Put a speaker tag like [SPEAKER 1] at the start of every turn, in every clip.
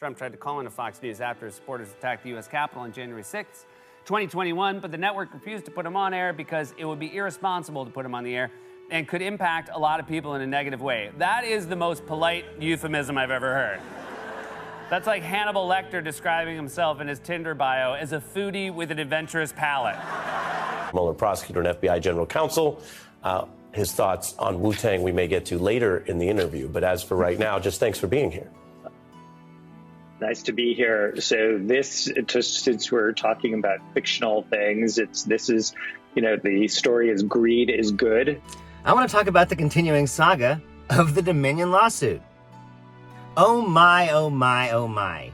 [SPEAKER 1] Trump tried to call into Fox News after his supporters attacked the U.S. Capitol on January 6th, 2021, but the network refused to put him on air because it would be irresponsible to put him on the air and could impact a lot of people in a negative way. That is the most polite euphemism I've ever heard. That's like Hannibal Lecter describing himself in his Tinder bio as a foodie with an adventurous palate.
[SPEAKER 2] Mueller prosecutor and FBI general counsel. His thoughts on Wu-Tang we may get to later in the interview. But as for right now, just thanks for being here.
[SPEAKER 3] Nice to be here. So this, just since we're talking about fictional things, the story is greed is good.
[SPEAKER 4] I want to talk about the continuing saga of the Dominion lawsuit. Oh my, oh my, oh my.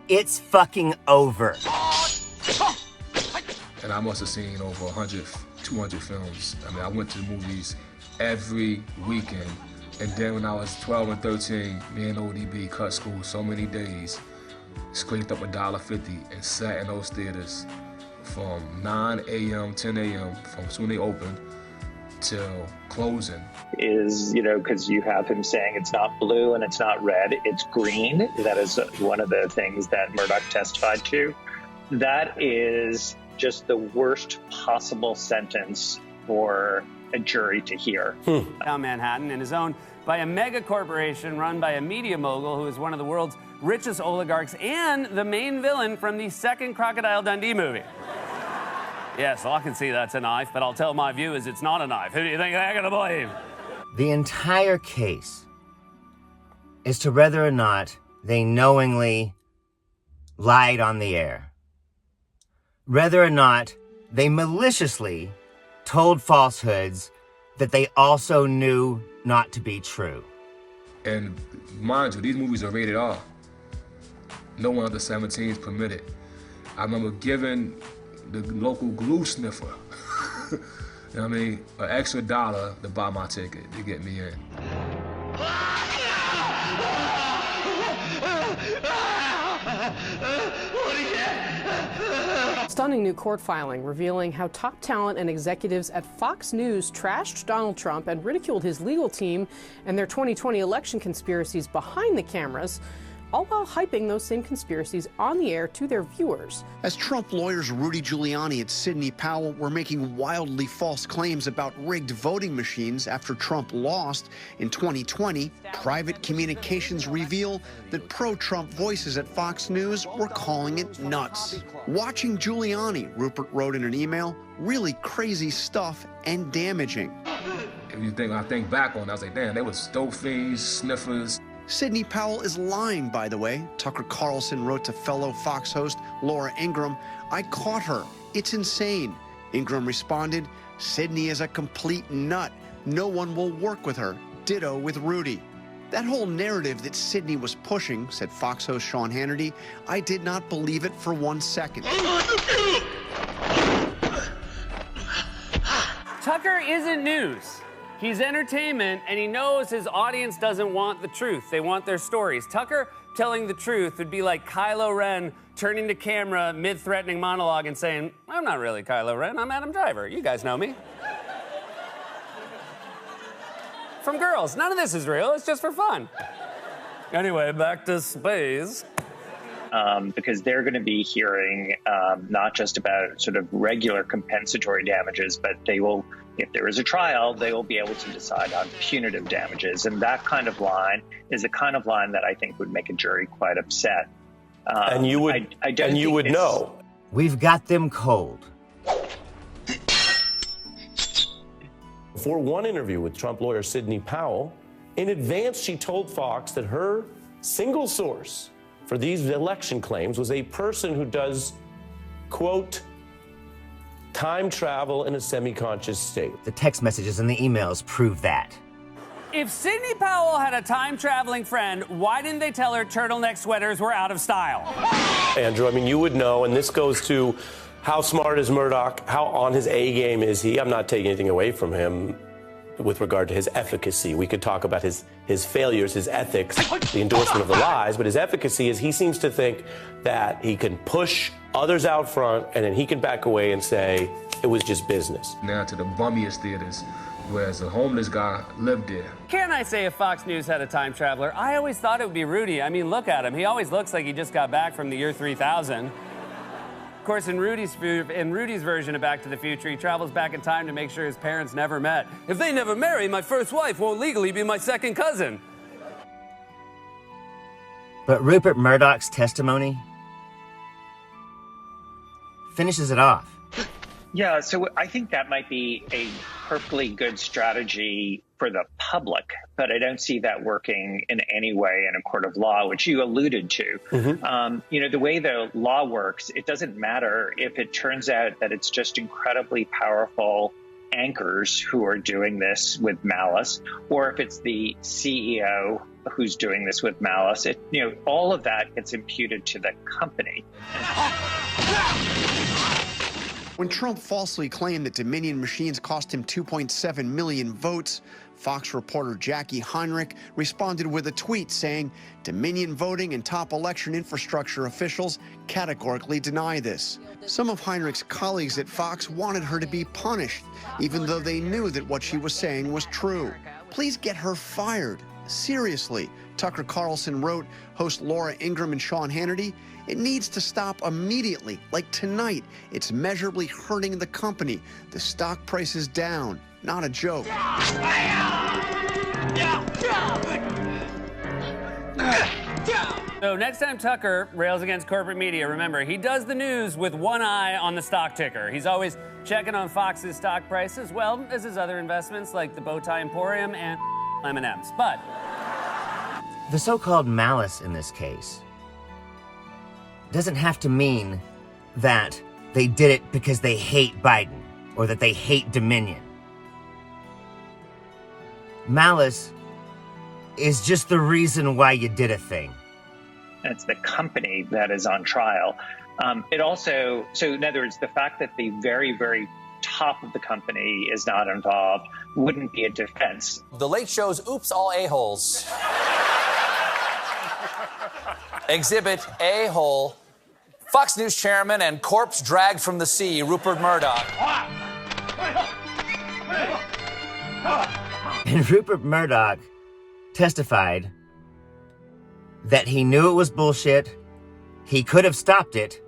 [SPEAKER 4] It's fucking over.
[SPEAKER 5] And I must have seen over 100, 200 films. I mean, I went to the movies every weekend. And then when I was 12 and 13, me and ODB cut school so many days, scraped up $1.50 and sat in those theaters from 9 a.m., 10 a.m., from soon they opened till closing.
[SPEAKER 3] Because you have him saying it's not blue and it's not red, it's green. That is one of the things that Murdoch testified to. That is just the worst possible sentence for a jury to hear.
[SPEAKER 1] Down Manhattan and is owned by a mega corporation run by a media mogul who is one of the world's richest oligarchs and the main villain from the second Crocodile Dundee movie. Yes, I can see that's a knife, but I'll tell my viewers it's not a knife. Who do you think they're going to believe?
[SPEAKER 4] The entire case is to whether or not they knowingly lied on the air. Whether or not they maliciously told falsehoods that they also knew not to be true.
[SPEAKER 5] And mind you, these movies are rated R. No one under 17 is permitted. I remember giving the local glue sniffer, you know what I mean, an extra $1 to buy my ticket to get me in.
[SPEAKER 6] Stunning new court filing revealing how top talent and executives at Fox News trashed Donald Trump and ridiculed his legal team and their 2020 election conspiracies behind the cameras, all while hyping those same conspiracies on the air to their viewers.
[SPEAKER 7] As Trump lawyers Rudy Giuliani and Sidney Powell were making wildly false claims about rigged voting machines after Trump lost in 2020, private communications reveal that pro-Trump voices at Fox News were calling it nuts. Watching Giuliani, Rupert wrote in an email, really crazy stuff and damaging.
[SPEAKER 5] I think back on it, I was like, damn, they were dope fiends, sniffers.
[SPEAKER 7] Sidney Powell is lying, by the way. Tucker Carlson wrote to fellow Fox host Laura Ingraham, "I caught her. It's insane." Ingraham responded, "Sidney is a complete nut. No one will work with her. Ditto with Rudy." That whole narrative that Sidney was pushing, said Fox host Sean Hannity, I did not believe it for 1 second.
[SPEAKER 1] Tucker isn't news. He's entertainment, and he knows his audience doesn't want the truth. They want their stories. Tucker telling the truth would be like Kylo Ren turning to camera mid-threatening monologue and saying, "I'm not really Kylo Ren, I'm Adam Driver. You guys know me." From Girls. None of this is real, it's just for fun. Anyway, back to space.
[SPEAKER 3] Because they're going to be hearing not just about sort of regular compensatory damages, but they will, if there is a trial, they will be able to decide on punitive damages. And that kind of line is the kind of line that I think would make a jury quite upset.
[SPEAKER 2] And you would know.
[SPEAKER 4] We've got them cold.
[SPEAKER 2] For one interview with Trump lawyer Sidney Powell, in advance she told Fox that her single source for these election claims was a person who does, quote, time travel in a semi-conscious state.
[SPEAKER 4] The text messages and the emails prove that.
[SPEAKER 1] If Sidney Powell had a time-traveling friend, why didn't they tell her turtleneck sweaters were out of style?
[SPEAKER 2] Andrew, I mean, you would know, and this goes to how smart is Murdoch, how on his A game is he? I'm not taking anything away from him with regard to his efficacy. We could talk about his failures, his ethics, the endorsement of the lies, but his efficacy is he seems to think that he can push others out front and then he can back away and say it was just business.
[SPEAKER 5] Now to the bummiest theaters, whereas a homeless guy lived there.
[SPEAKER 1] Can I say if Fox News had a time traveler? I always thought it would be Rudy. I mean, look at him. He always looks like he just got back from the year 3000. Of course, in Rudy's version of Back to the Future, he travels back in time to make sure his parents never met. If they never marry, my first wife won't legally be my second cousin.
[SPEAKER 4] But Rupert Murdoch's testimony finishes it off.
[SPEAKER 3] Yeah, so I think that might be a perfectly good strategy for the public, but I don't see that working in any way in a court of law, which you alluded to. The way the law works, it doesn't matter if it turns out that it's just incredibly powerful anchors who are doing this with malice, or if it's the CEO who's doing this with malice. All of that gets imputed to the company.
[SPEAKER 7] When Trump falsely claimed that Dominion machines cost him 2.7 million votes, Fox reporter Jackie Heinrich responded with a tweet saying, Dominion voting and top election infrastructure officials categorically deny this. Some of Heinrich's colleagues at Fox wanted her to be punished, even though they knew that what she was saying was true. Please get her fired. Seriously, Tucker Carlson wrote, host Laura Ingraham and Sean Hannity, it needs to stop immediately, like tonight. It's measurably hurting the company. The stock price is down. Not a joke.
[SPEAKER 1] So next time Tucker rails against corporate media, remember, he does the news with one eye on the stock ticker. He's always checking on Fox's stock price as well as his other investments like the Bowtie Emporium and M&M's. But
[SPEAKER 4] the so-called malice in this case doesn't have to mean that they did it because they hate Biden or that they hate Dominion. Malice is just the reason why you did a thing.
[SPEAKER 3] It's the company that is on trial. In other words, the fact that the very, very top of the company is not involved wouldn't be a defense.
[SPEAKER 8] The Late Show's Oops All A-Holes. Exhibit A-Hole. Fox News chairman and corpse dragged from the sea, Rupert Murdoch.
[SPEAKER 4] And Rupert Murdoch testified that he knew it was bullshit, he could have stopped it,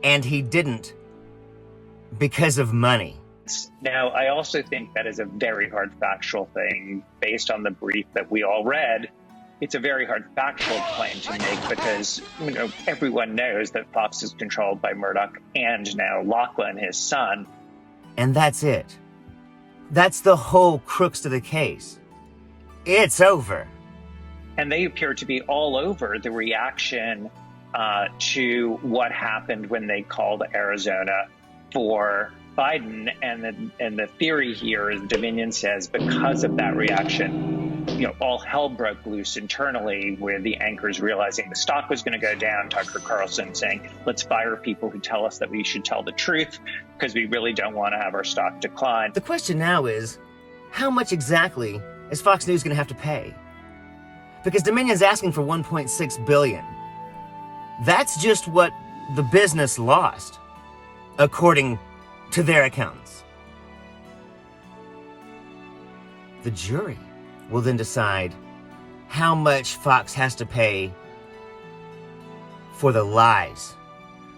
[SPEAKER 4] and he didn't because of money.
[SPEAKER 3] Now, I also think that is a very hard factual thing based on the brief that we all read. It's a very hard factual claim to make because everyone knows that Fox is controlled by Murdoch and now Lachlan, his son.
[SPEAKER 4] And that's it. That's the whole crux of the case. It's over.
[SPEAKER 3] And they appear to be all over the reaction to what happened when they called Arizona for Biden. And the theory here is Dominion says because of that reaction, all hell broke loose internally with the anchors realizing the stock was going to go down. Tucker Carlson saying, let's fire people who tell us that we should tell the truth because we really don't want to have our stock decline.
[SPEAKER 4] The question now is, how much exactly is Fox News going to have to pay? Because Dominion's asking for $1.6 billion. That's just what the business lost, according to their accountants. The jury will then decide how much Fox has to pay for the lies,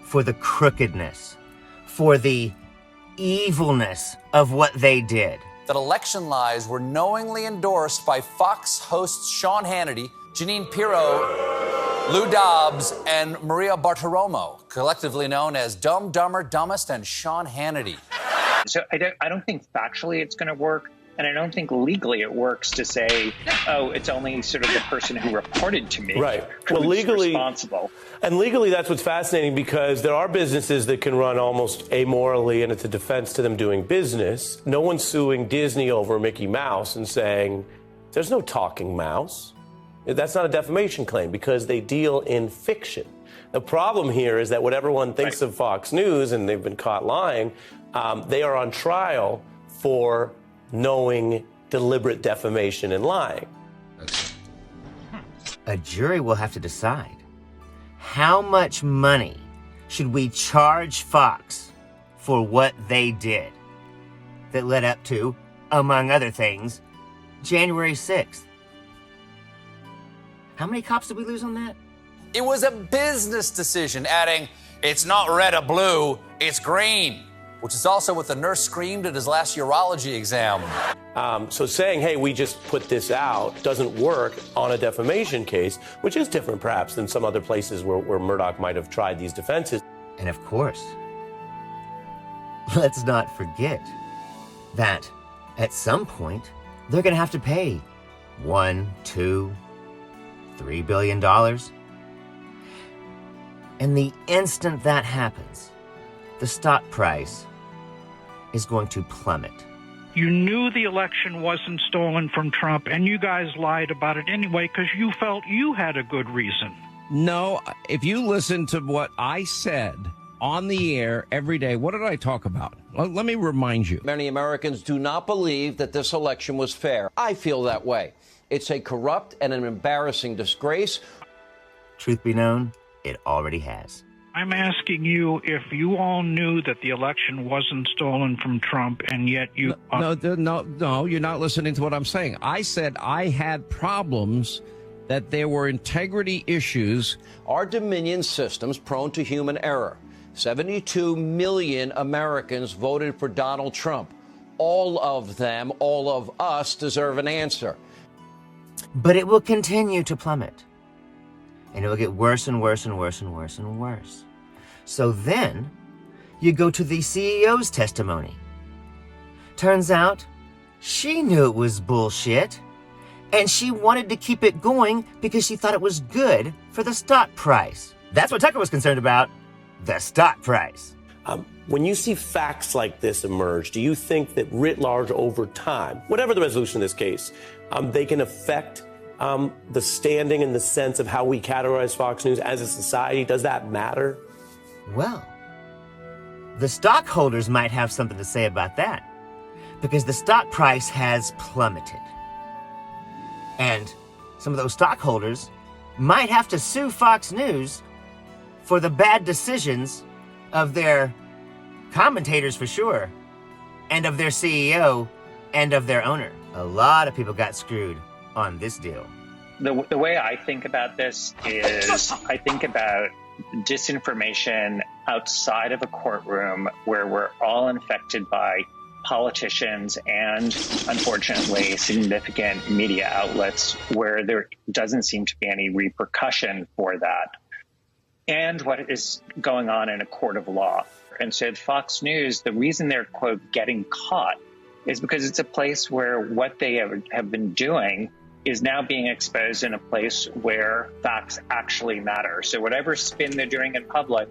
[SPEAKER 4] for the crookedness, for the evilness of what they did.
[SPEAKER 8] That election lies were knowingly endorsed by Fox hosts Sean Hannity, Jeanine Pirro, Lou Dobbs, and Maria Bartiromo, collectively known as Dumb, Dumber, Dumbest, and Sean Hannity.
[SPEAKER 3] So I don't think factually it's going to work. And I don't think legally it works to say, oh, it's only sort of the person who reported to me who's legally responsible.
[SPEAKER 2] And legally, that's what's fascinating because there are businesses that can run almost amorally, and it's a defense to them doing business. No one's suing Disney over Mickey Mouse and saying, there's no talking mouse. That's not a defamation claim because they deal in fiction. The problem here is that what everyone thinks of Fox News, and they've been caught lying, they are on trial for knowing deliberate defamation and lying.
[SPEAKER 4] A jury will have to decide how much money should we charge Fox for what they did that led up to among other things, January 6th. How many cops did we lose on that?
[SPEAKER 8] It was a business decision, adding, "It's not red or blue, it's green," which is also what the nurse screamed at his last urology exam.
[SPEAKER 2] So saying, hey, we just put this out doesn't work on a defamation case, which is different perhaps than some other places where Murdoch might have tried these defenses.
[SPEAKER 4] And of course, let's not forget that at some point, they're going to have to pay $1, $2, $3 billion. And the instant that happens, the stock price is going to plummet.
[SPEAKER 9] You knew the election wasn't stolen from Trump, and you guys lied about it anyway because you felt you had a good reason.
[SPEAKER 10] No, if you listen to what I said on the air every day, what did I talk about? Well, let me remind you.
[SPEAKER 11] Many Americans do not believe that this election was fair. I feel that way. It's a corrupt and an embarrassing disgrace.
[SPEAKER 4] Truth be known, it already has.
[SPEAKER 9] I'm asking you if you all knew that the election wasn't stolen from Trump, and yet you...
[SPEAKER 10] No, you're not listening to what I'm saying. I said I had problems, that there were integrity issues.
[SPEAKER 11] Our Dominion system's prone to human error. 72 million Americans voted for Donald Trump. All of them, all of us, deserve an answer.
[SPEAKER 4] But it will continue to plummet. And it will get worse and worse and worse and worse and worse. So then, you go to the CEO's testimony. Turns out, she knew it was bullshit, and she wanted to keep it going because she thought it was good for the stock price. That's what Tucker was concerned about, the stock price.
[SPEAKER 2] When you see facts like this emerge, do you think that writ large over time, whatever the resolution of this case, they can affect the standing and the sense of how we categorize Fox News as a society? Does that matter?
[SPEAKER 4] Well, the stockholders might have something to say about that, because the stock price has plummeted. And some of those stockholders might have to sue Fox News for the bad decisions of their commentators for sure, and of their CEO, and of their owner. A lot of people got screwed on this deal.
[SPEAKER 3] The way I think about this is I think about disinformation outside of a courtroom where we're all infected by politicians and, unfortunately, significant media outlets where there doesn't seem to be any repercussion for that, and what is going on in a court of law. And so Fox News, the reason they're, quote, getting caught is because it's a place where what they have been doing is now being exposed in a place where facts actually matter. So whatever spin they're doing in public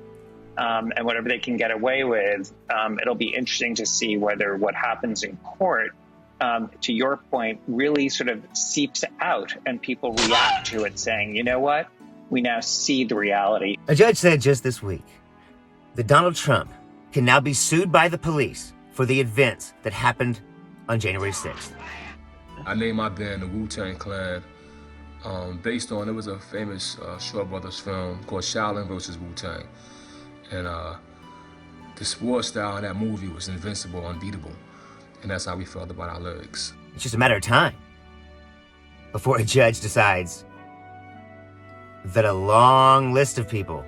[SPEAKER 3] and whatever they can get away with, it'll be interesting to see whether what happens in court, to your point, really sort of seeps out and people react to it saying, you know what, we now see the reality.
[SPEAKER 4] A judge said just this week that Donald Trump can now be sued by the police for the events that happened on January 6th.
[SPEAKER 5] I named my band the WU-TANG Clan based on, it was a famous Shaw Brothers film called Shaolin versus Wu-Tang. And the sports style in that movie was invincible, unbeatable. And that's how we felt about our lyrics.
[SPEAKER 4] It's just a matter of time before a judge decides that a long list of people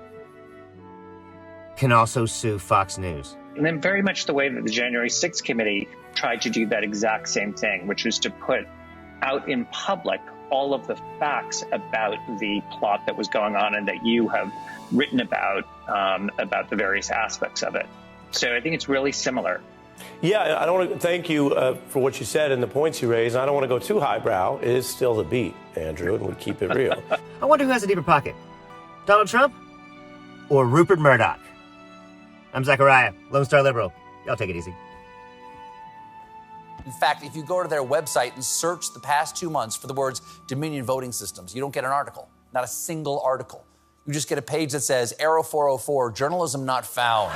[SPEAKER 4] can also sue Fox News.
[SPEAKER 3] And then very much the way that the January 6th committee tried to do that exact same thing, which was to put out in public all of the facts about the plot that was going on and that you have written about the various aspects of it. So I think it's really similar.
[SPEAKER 2] Yeah, I don't want to thank you for what you said and the points you raised. I don't want to go too highbrow. It is still the beat, Andrew, and we keep it real.
[SPEAKER 4] I wonder who has a deeper pocket, Donald Trump or Rupert Murdoch? I'm Zachariah, Lone Star Liberal. Y'all take it easy.
[SPEAKER 8] In fact, if you go to their website and search the past 2 months for the words Dominion voting systems, you don't get an article, not a single article. You just get a page that says, Arrow 404, journalism not found.